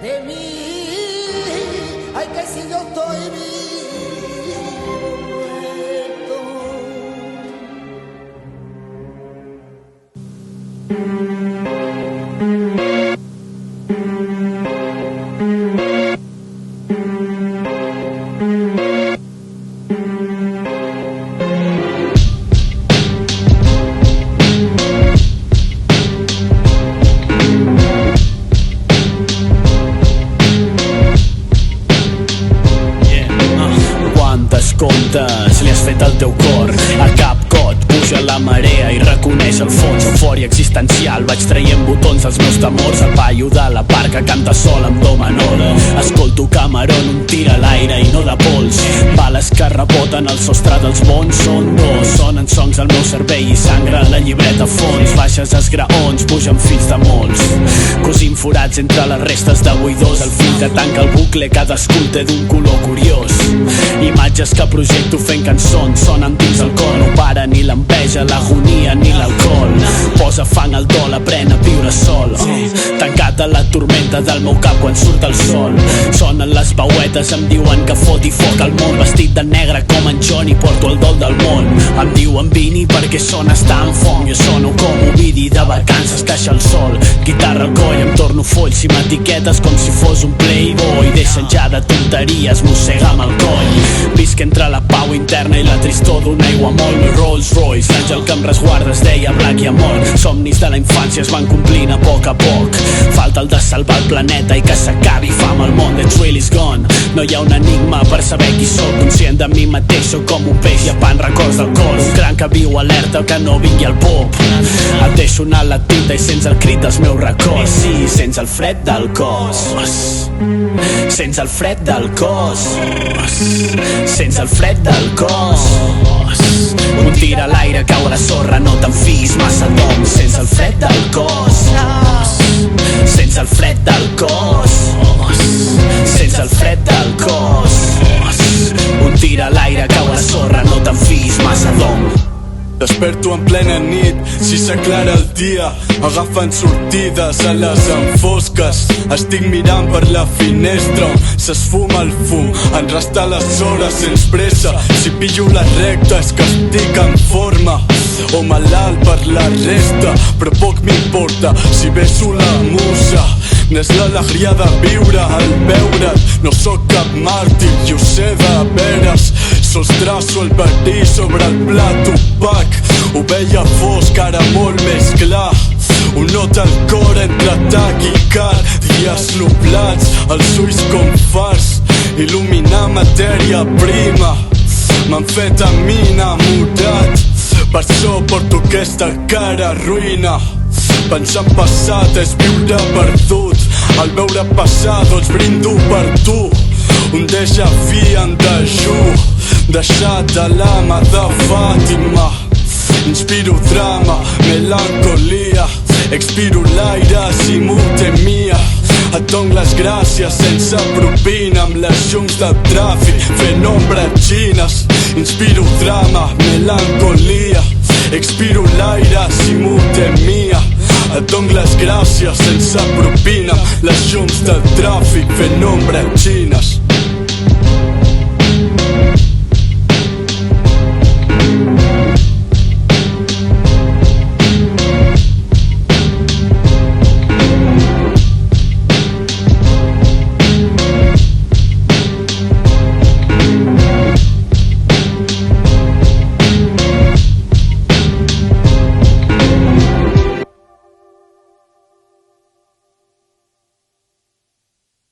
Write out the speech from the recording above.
de mí. Ay, que si yo estoy comptes li has fet al teu cor. A cap cot puja la marea i reconeix el fons. Eufòria existencial, vaig traient botons dels meus temors. El paio de la parca canta sol amb do menor. Escolto Cameron, un tir a l'aire i no de pols. Bales que reboten al sostre dels bons. Són dos, sonen songs al meu cervell i sangra la llibreta a fons. Baixes esgraons, pugen fills de molts, cosint forats entre les restes de buidors. El fil que tanca el bucle, cadascú té d'un color curiós. Imatges que projecto fent cançons sonen dins el cor. No para ni l'enveja, l'agonia ni l'alcohol. Posa fang al dol, aprèn a viure sol. Tancat a la tormenta del meu cap quan surt el sol. Sonen les pauetes, em diuen que foti foc al món. Vestit de negre com en Johnny, porto el dol del món. Em diuen vini perquè sones tan fong. Jo sono com Ovidi de vacances, caixa al sol. Guitarra al coll, em torno foll. Si m'etiquetes com si fos un playboy, deixa'n ja de tonteries, mossega'm el coll. Visc entre la pau interna i la tristor d'un aiguamoll. No Rolls Royce, l'àngel que em resguarda es deia Black i amor. Somnis de la infància es van complint a poc. Falta el de salvar el planeta i que s'acabi fam al món. The thrill is gone, no hi ha un enigma per saber qui sóc. Conscient de mi mateix, sóc com un peix llepant records del cor. Un cranc que viu alerta que no vingui al pop. Et deixo anar la tinta i sents el crit dels meus records. Sí, sents el fred del cos. Sents el fred del cos. Sents el fred del cos. Un tir a l'aire, cau a la sorra, no te'n fiïs massa d'hom. Sents el fred del cos. Sents el fred del cos. Sents el fred del cos. Un tir a l'aire, cau a la sorra, no te'n fiïs massa d'hom. Desperto en plena nit, si s'aclara el dia, agafant sortides a les enfosques. Estic mirant per la finestra on s'esfuma el fum, en restar les hores sense pressa. Si pillo la recta és que estic en forma, o malalt per la resta, però poc m'importa si beso la musa. N'és l'alegria de viure al veure't. No sóc cap màrtir i ho sé de veres. Sols traço el verí sobre el plat opac. Ho veia fosc, ara molt més clar. Ho nota el cor entre taquicard. Dies nublats, els ulls com fars. Il·luminar matèria prima m'han fet a mi enamorat. Per això porto aquesta cara ruïna. Pensar en passat és viure perdut. Al veure passar doncs brindo per tu. Un déjà vu en dejú, deixat de l'ama de Fàtima. Inspiro drama, melancolia. Expiro l'aire, simutemia. Et dono les gràcies sense propina, amb les llums del tràfic fent ombratxines. Inspiro drama, melancolia. Expiro l'aire, simutemia. Et dono les gràcies sense propina, les llums del tràfic fent ombratxines.